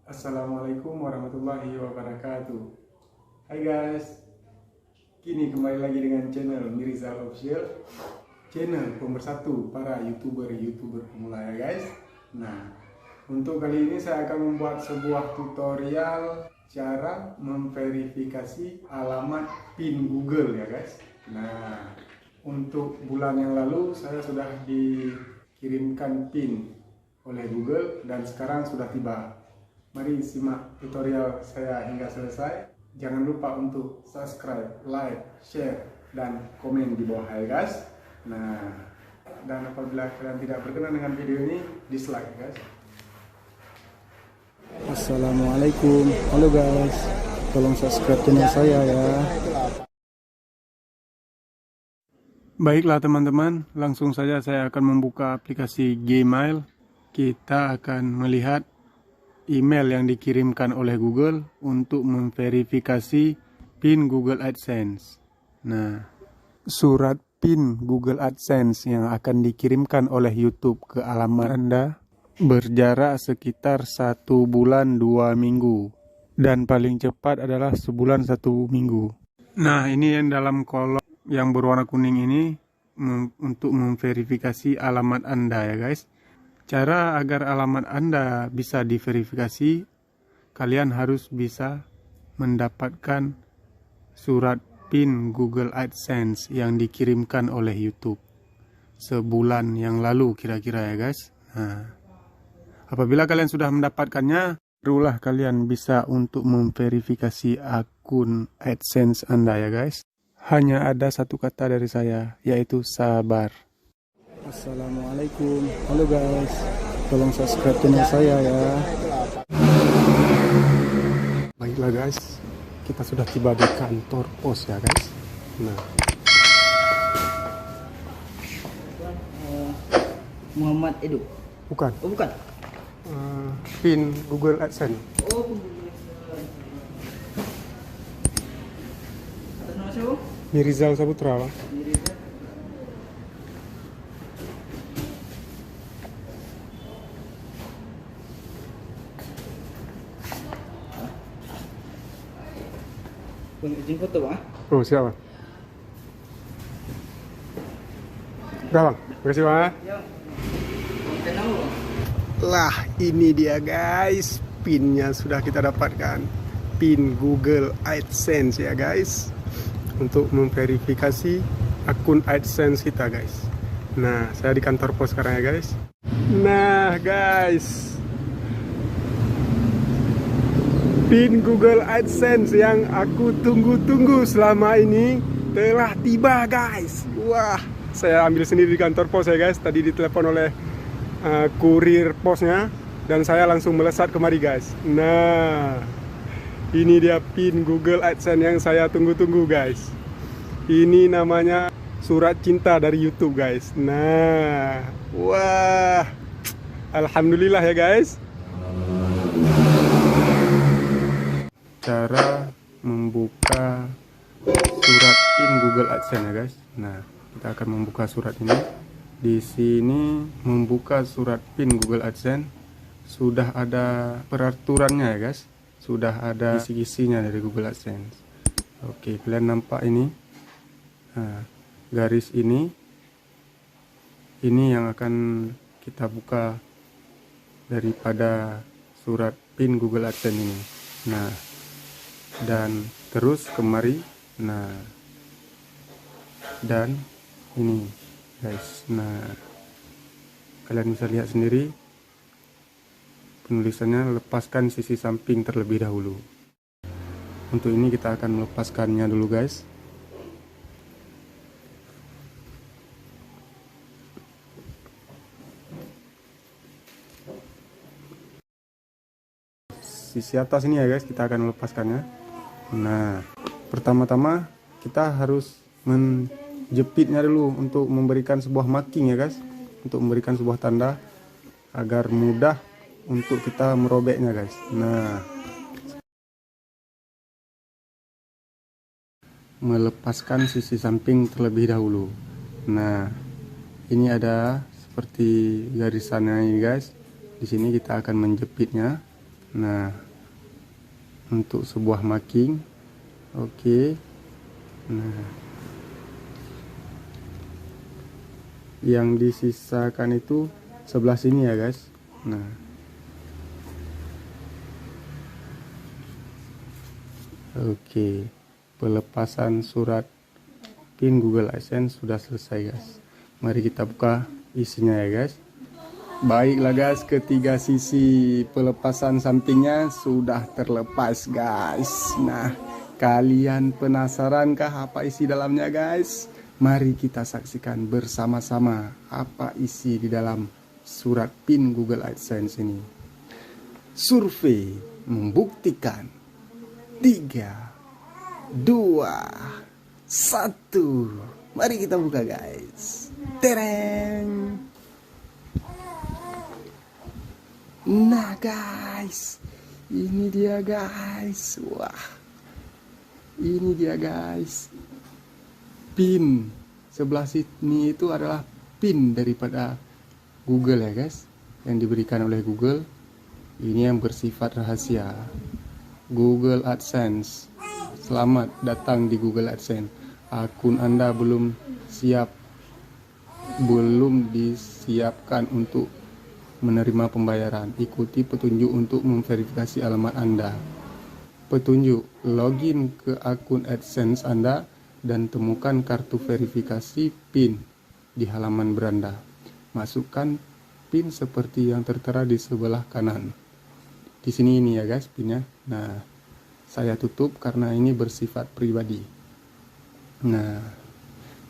Assalamualaikum warahmatullahi wabarakatuh. Hai guys, kini kembali lagi dengan channel Mirizal Official, channel pemersatu para youtuber pemula ya guys. Nah, untuk kali ini saya akan membuat sebuah tutorial cara memverifikasi alamat PIN Google ya guys. Nah, untuk bulan yang lalu saya sudah dikirimkan PIN oleh Google dan sekarang sudah tiba. Mari simak tutorial saya hingga selesai. Jangan lupa untuk subscribe, like, share, dan komen di bawah ya guys. Nah, dan apabila kalian tidak berkenan dengan video ini, dislike guys. Assalamualaikum, halo guys, tolong subscribe channel saya ya. Baiklah teman-teman, langsung saja saya akan membuka aplikasi Gmail. Kita akan melihat email yang dikirimkan oleh Google untuk memverifikasi PIN Google AdSense. Nah, surat PIN Google AdSense yang akan dikirimkan oleh YouTube ke alamat Anda berjarak sekitar 1 bulan 2 minggu. Dan paling cepat adalah sebulan 1 minggu. Nah, ini yang dalam kolom yang berwarna kuning ini untuk memverifikasi alamat Anda ya guys. Cara agar alamat Anda bisa diverifikasi, kalian harus bisa mendapatkan surat PIN Google AdSense yang dikirimkan oleh YouTube sebulan yang lalu kira-kira ya guys. Nah, apabila kalian sudah mendapatkannya, barulah kalian bisa untuk memverifikasi akun AdSense Anda ya guys. Hanya ada satu kata dari saya, yaitu sabar. Assalamualaikum, halo guys, tolong subscribe channel saya ya. Baiklah guys, kita sudah tiba di kantor pos ya guys. Nah, Muhammad Edu. bukan. Oh bukan. PIN Google AdSense. Oh. Atas nama siapa? Mirizal Saputra, Bang. Bang izin foto bang. Oh, siapa? Udah bang, makasih bang. Ya. Kenal bang. Lah, ini dia guys, PIN-nya sudah kita dapatkan. PIN Google AdSense ya guys, untuk memverifikasi akun AdSense kita guys. Nah, saya di kantor pos sekarang ya guys. Nah guys, PIN Google AdSense yang aku tunggu-tunggu selama ini telah tiba guys. Wah, saya ambil sendiri di kantor pos ya guys. Tadi ditelepon oleh kurir posnya dan saya langsung melesat kemari guys. Nah, ini dia PIN Google AdSense yang saya tunggu-tunggu guys. Ini namanya surat cinta dari YouTube guys. Nah, wah, alhamdulillah ya guys. Cara membuka surat PIN Google AdSense ya guys. Nah, kita akan membuka surat ini. Di sini membuka surat PIN Google AdSense sudah ada peraturannya ya guys. Sudah ada kisi-kisinya dari Google AdSense. Oke, kalian nampak ini. Nah, garis ini yang akan kita buka daripada surat PIN Google AdSense ini. Nah, dan terus kemari. Nah, dan ini guys. Nah, kalian bisa lihat sendiri penulisannya, lepaskan sisi samping terlebih dahulu. Untuk ini kita akan melepaskannya dulu guys. Sisi atas ini ya guys, kita akan melepaskannya. Nah, pertama-tama kita harus menjepitnya dulu untuk memberikan sebuah marking ya guys, untuk memberikan sebuah tanda agar mudah untuk kita merobeknya guys. Nah, melepaskan sisi samping terlebih dahulu. Nah, ini ada seperti garisannya ini guys. Di sini kita akan menjepitnya. Nah, untuk sebuah marking. Oke. Nah, yang disisakan itu sebelah sini ya guys. Nah, oke, pelepasan surat PIN Google AdSense sudah selesai guys. Mari kita buka isinya ya guys. Baiklah guys, ketiga sisi pelepasan sampingnya sudah terlepas guys. Nah, kalian penasarankah apa isi dalamnya guys? Mari kita saksikan bersama-sama apa isi di dalam surat PIN Google AdSense ini. Survei membuktikan 3, 2, 1. Mari kita buka guys. Tereng. Nah guys, ini dia guys. Wah, ini dia guys. PIN sebelah sini itu adalah PIN daripada Google ya guys, yang diberikan oleh Google. Ini yang bersifat rahasia. Google AdSense. Selamat datang di Google AdSense. Akun Anda belum disiapkan untuk menerima pembayaran. Ikuti petunjuk untuk memverifikasi alamat Anda. Petunjuk: login ke akun AdSense Anda dan temukan kartu verifikasi PIN di halaman beranda. Masukkan PIN seperti yang tertera di sebelah kanan. Di sini ini ya guys PIN-nya. Nah, saya tutup karena ini bersifat pribadi. Nah,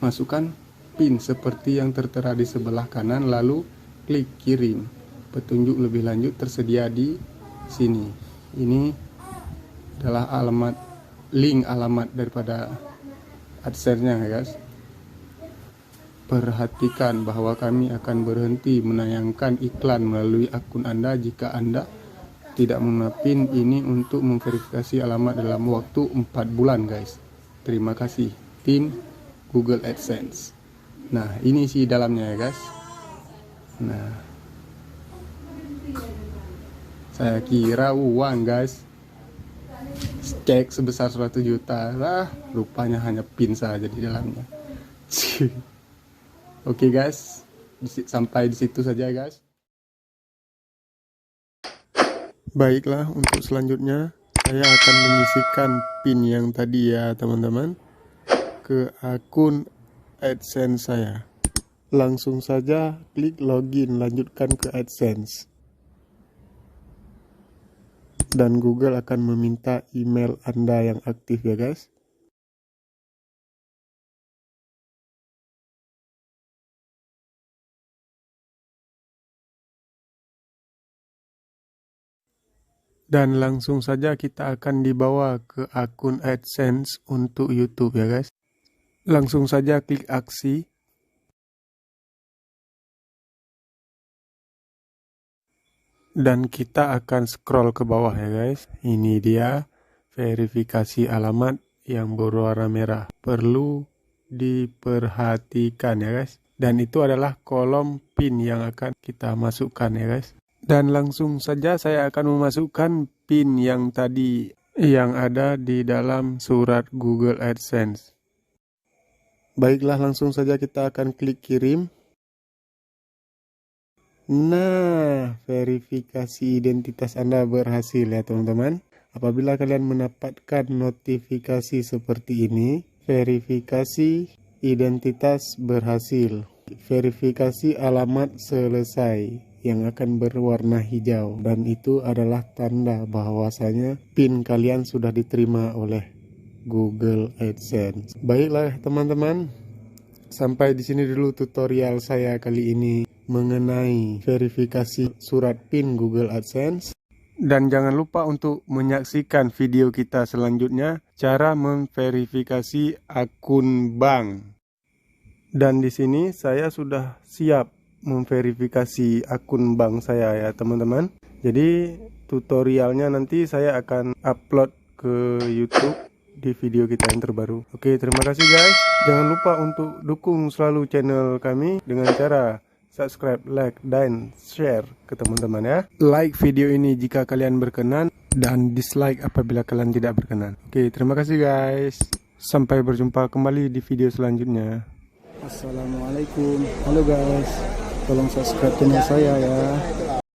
masukkan PIN seperti yang tertera di sebelah kanan, lalu klik kirim. Petunjuk lebih lanjut tersedia di sini. Ini adalah link alamat daripada AdSense-nya ya guys. Perhatikan bahwa kami akan berhenti menayangkan iklan melalui akun Anda jika Anda tidak menerima PIN ini untuk memverifikasi alamat dalam waktu 4 bulan guys. Terima kasih tim Google AdSense. Nah, ini sih dalamnya ya guys. Nah, saya kira uang guys, cek sebesar 100 juta lah, rupanya hanya PIN saja di dalamnya. Oke guys, sampai di situ saja guys. Baiklah, untuk selanjutnya saya akan mengisikan PIN yang tadi ya teman-teman ke akun AdSense saya. Langsung saja klik login, lanjutkan ke AdSense. Dan Google akan meminta email Anda yang aktif ya guys. Dan langsung saja kita akan dibawa ke akun AdSense untuk YouTube ya guys. Langsung saja klik aksi. Dan kita akan scroll ke bawah ya guys. Ini dia verifikasi alamat yang berwarna merah. Perlu diperhatikan ya guys. Dan itu adalah kolom PIN yang akan kita masukkan ya guys. Dan langsung saja saya akan memasukkan PIN yang tadi yang ada di dalam surat Google AdSense. Baiklah, langsung saja kita akan klik kirim. Nah, verifikasi identitas Anda berhasil ya teman-teman. Apabila kalian mendapatkan notifikasi seperti ini, verifikasi identitas berhasil, verifikasi alamat selesai, yang akan berwarna hijau, dan itu adalah tanda bahwasanya PIN kalian sudah diterima oleh Google AdSense. Baiklah teman-teman, sampai di sini dulu tutorial saya kali ini mengenai verifikasi surat PIN Google AdSense. Dan jangan lupa untuk menyaksikan video kita selanjutnya, cara memverifikasi akun bank. Dan di sini saya sudah siap memverifikasi akun bank saya ya teman-teman. Jadi tutorialnya nanti saya akan upload ke YouTube di video kita yang terbaru. Oke, terima kasih guys. Jangan lupa untuk dukung selalu channel kami dengan cara subscribe, like, dan share ke teman-teman ya. Like video ini jika kalian berkenan, dan dislike apabila kalian tidak berkenan. Oke, terima kasih guys. Sampai berjumpa kembali di video selanjutnya. Assalamualaikum. Halo guys, tolong subscribe channel saya ya.